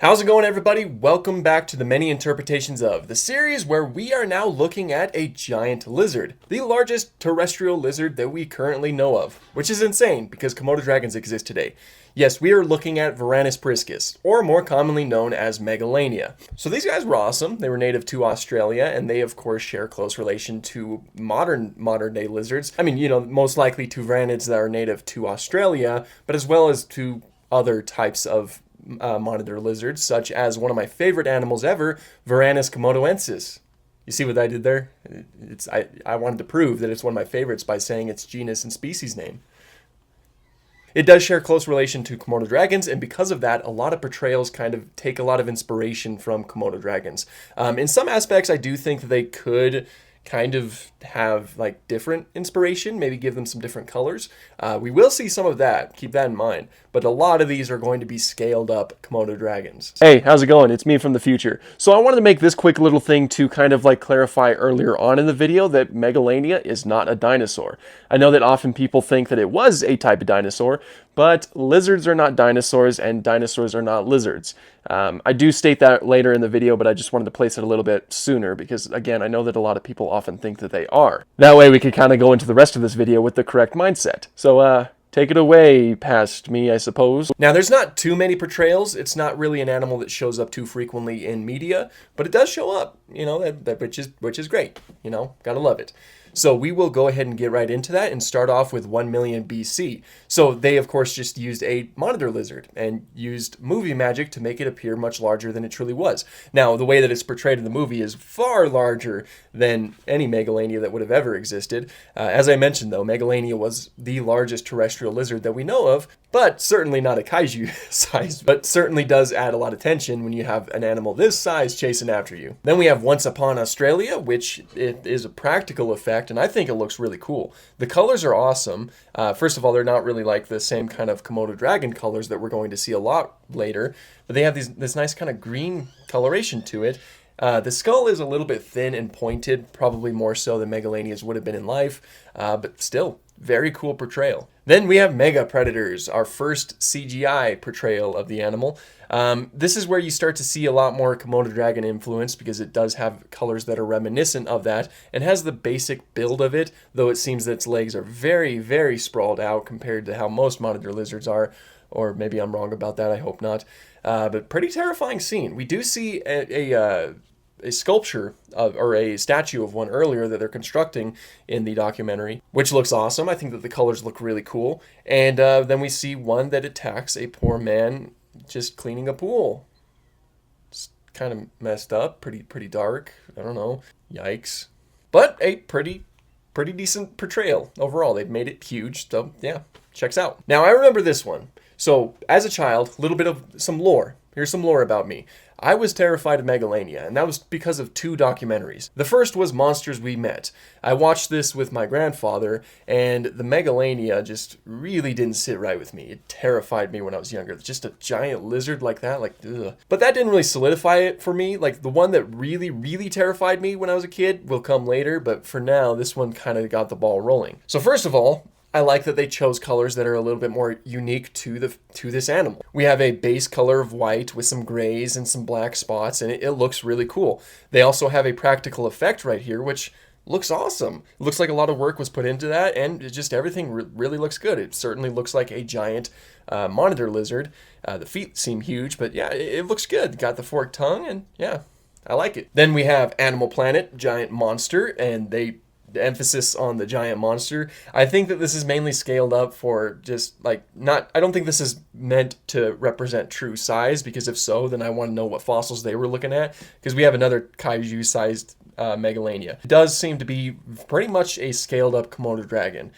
How's it going, everybody? Welcome back to the Many Interpretations of, the series where we are now looking at a giant lizard, the largest terrestrial lizard that we currently know of, which is insane because Komodo dragons exist today. Yes, we are looking at Varanus priscus, or more commonly known as Megalania. So these guys were awesome. They were native to Australia, and they of course share close relation to modern day lizards. I mean, most likely to varanids that are native to Australia, but as well as to other types of monitor lizards, such as one of my favorite animals ever, Varanus komodoensis. You see what I did there? I wanted to prove that it's one of my favorites by saying its genus and species name. It does share close relation to Komodo dragons, and because of that, a lot of portrayals kind of take a lot of inspiration from Komodo dragons. In some aspects, I do think that they could kind of have like different inspiration, maybe give them some different colors. We will see some of that, keep that in mind, but a lot of these are going to be scaled up Komodo dragons. Hey, how's it going? It's me from the future. So I wanted to make this quick little thing to kind of like clarify earlier on in the video that Megalania is not a dinosaur. I know that often people think that it was a type of dinosaur, but lizards are not dinosaurs and dinosaurs are not lizards. I do state that later in the video, but I just wanted to place it a little bit sooner because, again, I know that a lot of people often think that they are. That way we could kind of go into the rest of this video with the correct mindset. So, take it away past me, I suppose. Now, there's not too many portrayals. It's not really an animal that shows up too frequently in media, but it does show up, which is great. Gotta love it. So we will go ahead and get right into that and start off with 1 million BC. So they, of course, just used a monitor lizard and used movie magic to make it appear much larger than it truly was. Now, the way that it's portrayed in the movie is far larger than any Megalania that would have ever existed. As I mentioned, though, Megalania was the largest terrestrial lizard that we know of, but certainly not a kaiju size, but certainly does add a lot of tension when you have an animal this size chasing after you. Then we have Once Upon Australia, which it is a practical effect, and I think it looks really cool. The colors are awesome. First of all, they're not really like the same kind of Komodo dragon colors that we're going to see a lot later, but they have this nice kind of green coloration to it. The skull is a little bit thin and pointed, probably more so than Megalania's would have been in life, but still, very cool portrayal. Then we have Mega Predators, our first CGI portrayal of the animal. This is where you start to see a lot more Komodo dragon influence because it does have colors that are reminiscent of that and has the basic build of it, though it seems that its legs are very, very sprawled out compared to how most monitor lizards are. Or maybe I'm wrong about that, I hope not. But pretty terrifying scene. We do see a sculpture or a statue of one earlier that they're constructing in the documentary, which looks awesome. I think that the colors look really cool. And then we see one that attacks a poor man just cleaning a pool. It's kind of messed up, pretty dark. I don't know. Yikes. But a pretty decent portrayal overall. They've made it huge, so yeah, checks out. Now I remember this one. So as a child, a little bit of some lore. Here's some lore about me. I was terrified of Megalania, and that was because of two documentaries. The first was Monsters We Met. I watched this with my grandfather, and the Megalania just really didn't sit right with me. It terrified me when I was younger. Just a giant lizard like that, ugh. But that didn't really solidify it for me. Like, the one that really terrified me when I was a kid will come later, but for now, this one kind of got the ball rolling. So first of all, I like that they chose colors that are a little bit more unique to this animal. We have a base color of white with some grays and some black spots, and it looks really cool. They also have a practical effect right here, which looks awesome. It looks like a lot of work was put into that, and everything really looks good. It certainly looks like a giant monitor lizard. The feet seem huge, but yeah, it looks good. Got the forked tongue, and yeah, I like it. Then we have Animal Planet, giant monster, and the emphasis on the giant monster. I think that this is mainly scaled up for just like I don't think this is meant to represent true size, because if so, then I want to know what fossils they were looking at, because we have another kaiju sized Megalania. It does seem to be pretty much a scaled up Komodo dragon,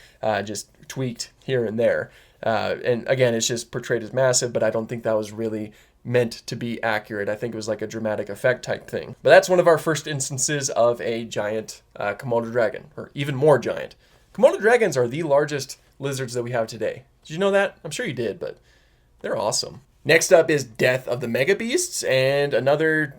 just tweaked here and there. And again, it's just portrayed as massive, but I don't think that was really meant to be accurate. I think it was like a dramatic effect type thing. But that's one of our first instances of a giant Komodo dragon, or even more giant. Komodo dragons are the largest lizards that we have today. Did you know that? I'm sure you did, but they're awesome. Next up is Death of the Mega Beasts, and another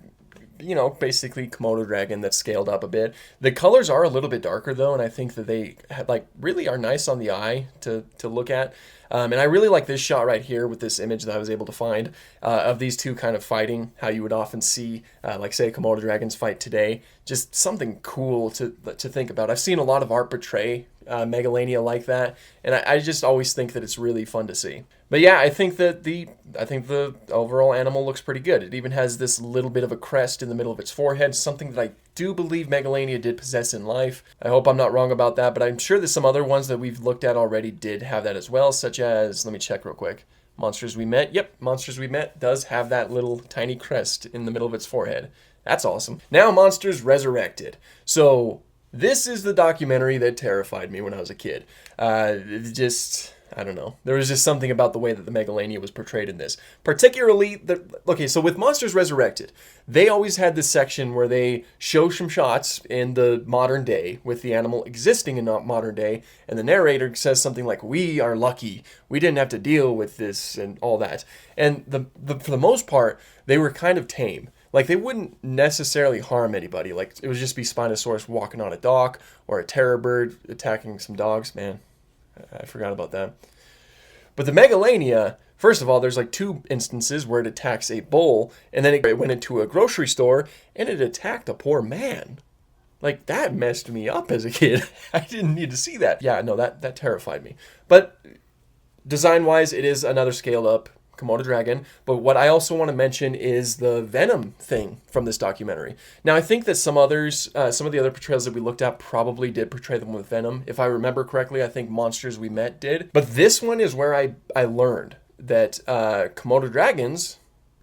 you know, basically Komodo dragon that's scaled up a bit. The colors are a little bit darker though, and I think that they like really are nice on the eye to look at. And I really like this shot right here with this image that I was able to find of these two kind of fighting, how you would often see, like say Komodo dragons fight today. Just something cool to think about. I've seen a lot of art portray Megalania like that, and I just always think that it's really fun to see. But yeah, I think the overall animal looks pretty good. It even has this little bit of a crest in the middle of its forehead, something that I do believe Megalania did possess in life. I hope I'm not wrong about that, but I'm sure that some other ones that we've looked at already did have that as well, such as, let me check real quick. Monsters We Met. Yep, Monsters We Met does have that little tiny crest in the middle of its forehead. That's awesome. Now Monsters Resurrected. So this is the documentary that terrified me when I was a kid. I don't know. There was just something about the way that the Megalania was portrayed in this. Particularly, okay, so with Monsters Resurrected, they always had this section where they show some shots in the modern day with the animal existing in modern day, and the narrator says something like, "We are lucky. We didn't have to deal with this," and all that. And for the most part, they were kind of tame. Like, they wouldn't necessarily harm anybody. Like, it would just be Spinosaurus walking on a dock, or a terror bird attacking some dogs. Man, I forgot about that. But the Megalania, first of all, there's like 2 instances where it attacks a bull, and then it went into a grocery store, and it attacked a poor man. Like, that messed me up as a kid. I didn't need to see that. Yeah, no, that terrified me. But design-wise, it is another scaled-up Komodo dragon. But what I also want to mention is the Venom thing from this documentary. Now, I think that some of the other portrayals that we looked at probably did portray them with Venom. If I remember correctly, I think Monsters We Met did. But this one is where I learned that Komodo dragons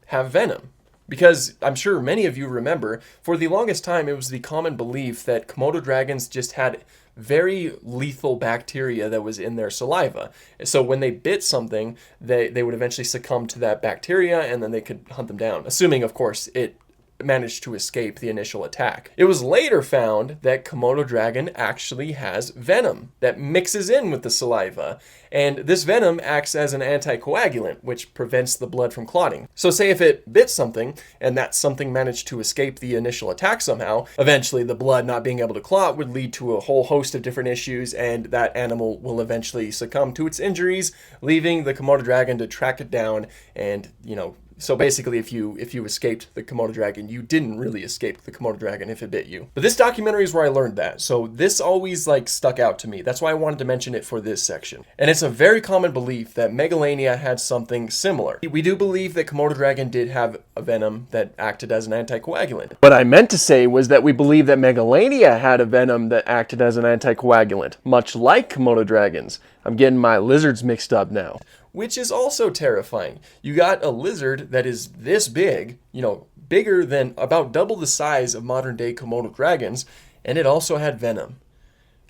have venom. Because I'm sure many of you remember, for the longest time, it was the common belief that Komodo dragons just had very lethal bacteria that was in their saliva. So when they bit something, they would eventually succumb to that bacteria, and then they could hunt them down. Assuming, of course, it managed to escape the initial attack. It was later found that Komodo dragon actually has venom that mixes in with the saliva, and this venom acts as an anticoagulant, which prevents the blood from clotting. So say if it bit something, and that something managed to escape the initial attack somehow, eventually the blood not being able to clot would lead to a whole host of different issues, and that animal will eventually succumb to its injuries, leaving the Komodo dragon to track it down and, you know, so basically, if you escaped the Komodo dragon, you didn't really escape the Komodo dragon if it bit you. But this documentary is where I learned that. So this always like stuck out to me. That's why I wanted to mention it for this section. And it's a very common belief that Megalania had something similar. We do believe that Komodo dragon did have a venom that acted as an anticoagulant. What I meant to say was that we believe that Megalania had a venom that acted as an anticoagulant, much like Komodo dragons. I'm getting my lizards mixed up now. Which is also terrifying. You got a lizard that is this big, you know, bigger than about double the size of modern day Komodo dragons, and it also had venom.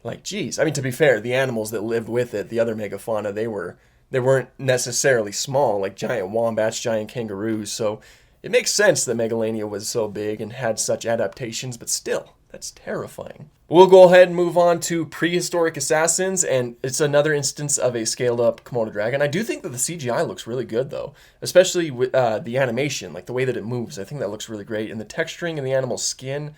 Like, geez. I mean, to be fair, the animals that lived with it, the other megafauna, they weren't necessarily small, like giant wombats, giant kangaroos, so it makes sense that Megalania was so big and had such adaptations, but still, that's terrifying. We'll go ahead and move on to Prehistoric Assassins, and it's another instance of a scaled-up Komodo dragon. I do think that the CGI looks really good, though, especially with the animation, like the way that it moves. I think that looks really great, and the texturing and the animal's skin,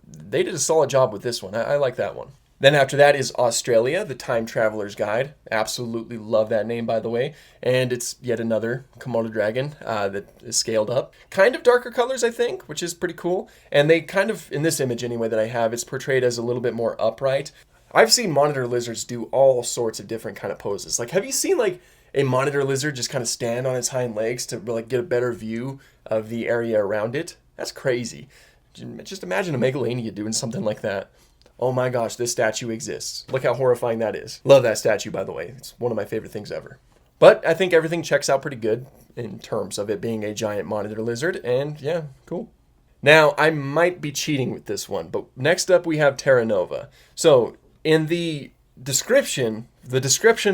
they did a solid job with this one. I like that one. Then after that is Australia, the Time Traveler's Guide. Absolutely love that name, by the way. And it's yet another Komodo dragon that is scaled up. Kind of darker colors, I think, which is pretty cool. And they kind of, in this image anyway that I have, it's portrayed as a little bit more upright. I've seen monitor lizards do all sorts of different kind of poses. Like, have you seen, like, a monitor lizard just kind of stand on its hind legs to, like, get a better view of the area around it? That's crazy. Just imagine a Megalania doing something like that. Oh my gosh, this statue exists. Look how horrifying that is. Love that statue, by the way. It's one of my favorite things ever. But I think everything checks out pretty good in terms of it being a giant monitor lizard, and yeah, cool. Now, I might be cheating with this one, but next up we have Terra Nova. So, in the descriptions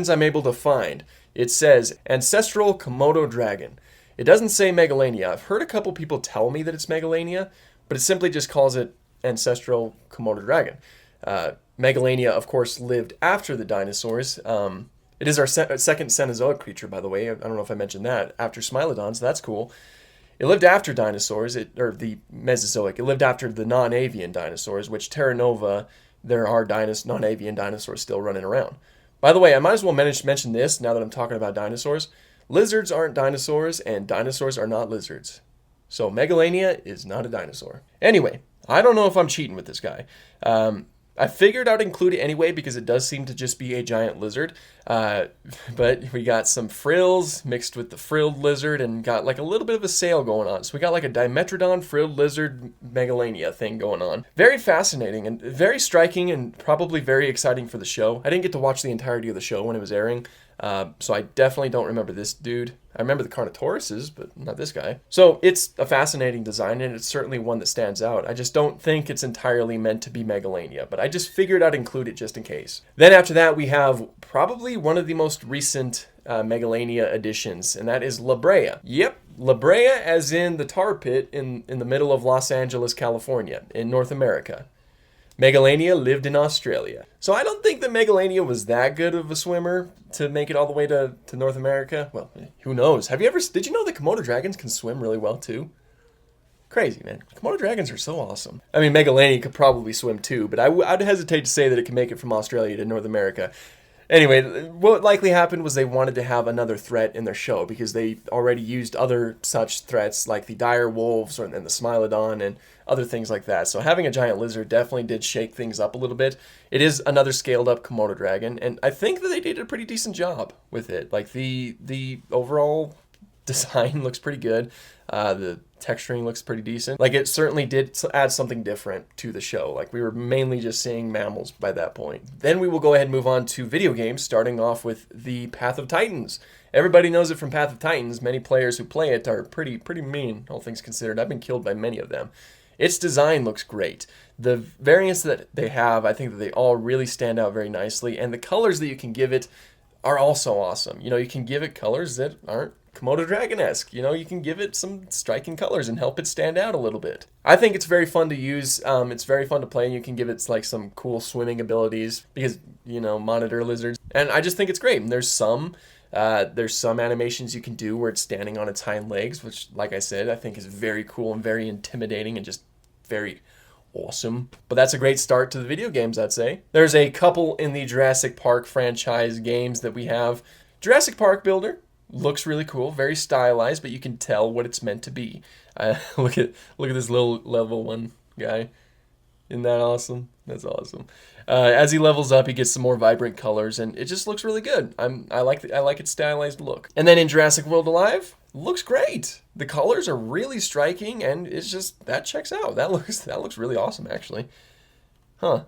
I'm able to find, it says Ancestral Komodo Dragon. It doesn't say Megalania. I've heard a couple people tell me that it's Megalania, but it simply just calls it Ancestral Komodo Dragon. Megalania, of course, lived after the dinosaurs. It is our second Cenozoic creature, by the way. I don't know if I mentioned that. After Smilodon, so that's cool. It lived after dinosaurs, or the Mesozoic. It lived after the non-avian dinosaurs, which Terra Nova, there are non-avian dinosaurs still running around. By the way, I might as well mention this now that I'm talking about dinosaurs. Lizards aren't dinosaurs, and dinosaurs are not lizards. So Megalania is not a dinosaur. Anyway, I don't know if I'm cheating with this guy. I figured I'd include it anyway because it does seem to just be a giant lizard. But we got some frills mixed with the frilled lizard and got like a little bit of a sail going on. So we got like a Dimetrodon frilled lizard Megalania thing going on. Very fascinating and very striking and probably very exciting for the show. I didn't get to watch the entirety of the show when it was airing. So I definitely don't remember this dude. I remember the Carnotauruses, but not this guy. So it's a fascinating design, and it's certainly one that stands out. I just don't think it's entirely meant to be Megalania, but I just figured I'd include it just in case. Then after that, we have probably one of the most recent Megalania additions, and that is Brea. Yep, Brea as in the tar pit in the middle of Los Angeles, California, in North America. Megalania lived in Australia. So I don't think that Megalania was that good of a swimmer to make it all the way to North America. Well, who knows? Did you know that Komodo dragons can swim really well too? Crazy, man. Komodo dragons are so awesome. I mean, Megalania could probably swim too, but I'd hesitate to say that it can make it from Australia to North America. Anyway, what likely happened was they wanted to have another threat in their show because they already used other such threats like the dire wolves and the Smilodon and other things like that. So having a giant lizard definitely did shake things up a little bit. It is another scaled up Komodo dragon, and I think that they did a pretty decent job with it. Like the overall design looks pretty good. The texturing looks pretty decent. Like it certainly did add something different to the show. Like we were mainly just seeing mammals by that point. Then we will go ahead and move on to video games, starting off with the Path of Titans. Everybody knows it from Path of Titans. Many players who play it are pretty mean, all things considered. I've been killed by many of them. Its design looks great. The variants that they have, I think that they all really stand out very nicely, and the colors that you can give it are also awesome. You know, you can give it colors that aren't Komodo Dragon-esque. You know, you can give it some striking colors and help it stand out a little bit. I think it's very fun to use. It's very fun to play, and you can give it like some cool swimming abilities because, you know, monitor lizards. And I just think it's great. And there's some animations you can do where it's standing on its hind legs, which, like I said, I think is very cool and very intimidating and just very awesome. But that's a great start to the video games, I'd say. There's a couple in the Jurassic Park franchise games that we have. Jurassic Park Builder looks really cool, very stylized, but you can tell what it's meant to be. Look at this little level 1 guy. Isn't that awesome? That's awesome. As he levels up, he gets some more vibrant colors, and it just looks really good. I like its stylized look. And then in Jurassic World Alive, looks great. The colors are really striking, and it's just that checks out. That looks really awesome, actually. Huh.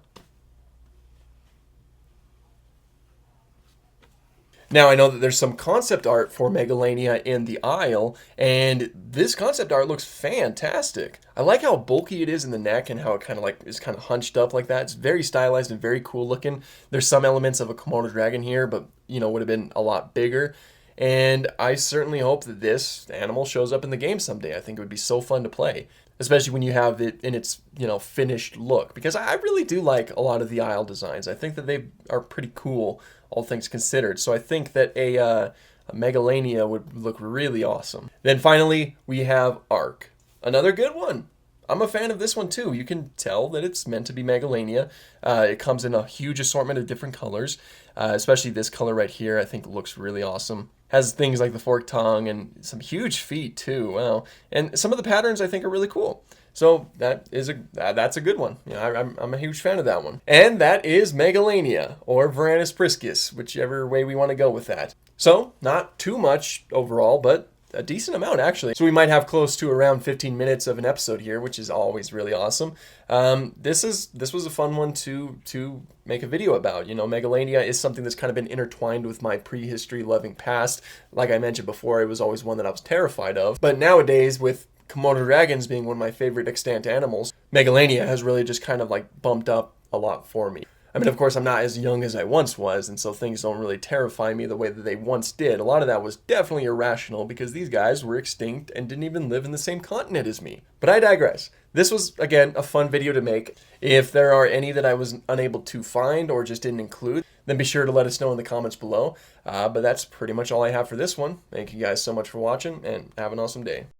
Now, I know that there's some concept art for Megalania in the aisle, and this concept art looks fantastic. I like how bulky it is in the neck and how it kind of like is kind of hunched up like that. It's very stylized and very cool looking. There's some elements of a Komodo dragon here, but, you know, would have been a lot bigger. And I certainly hope that this animal shows up in the game someday. I think it would be so fun to play, especially when you have it in its, you know, finished look, because I really do like a lot of the aisle designs. I think that they are pretty cool, all things considered. So I think that a Megalania would look really awesome. Then finally, we have Ark. Another good one. I'm a fan of this one too. You can tell that it's meant to be Megalania. It comes in a huge assortment of different colors, especially this color right here I think looks really awesome. Has things like the forked tongue and some huge feet too. Wow. And some of the patterns I think are really cool. So that's a good one. You know, I'm a huge fan of that one. And that is Megalania, or Varanus priscus, whichever way we want to go with that. So not too much overall, but a decent amount actually. So we might have close to around 15 minutes of an episode here, which is always really awesome. This was a fun one to make a video about. You know, Megalania is something that's kind of been intertwined with my prehistory loving past. Like I mentioned before, it was always one that I was terrified of. But nowadays, with Komodo dragons being one of my favorite extant animals, Megalania has really just kind of like bumped up a lot for me. I mean, of course, I'm not as young as I once was, and so things don't really terrify me the way that they once did. A lot of that was definitely irrational because these guys were extinct and didn't even live in the same continent as me. But I digress. This was, again, a fun video to make. If there are any that I was unable to find or just didn't include, then be sure to let us know in the comments below. But that's pretty much all I have for this one. Thank you guys so much for watching, and have an awesome day.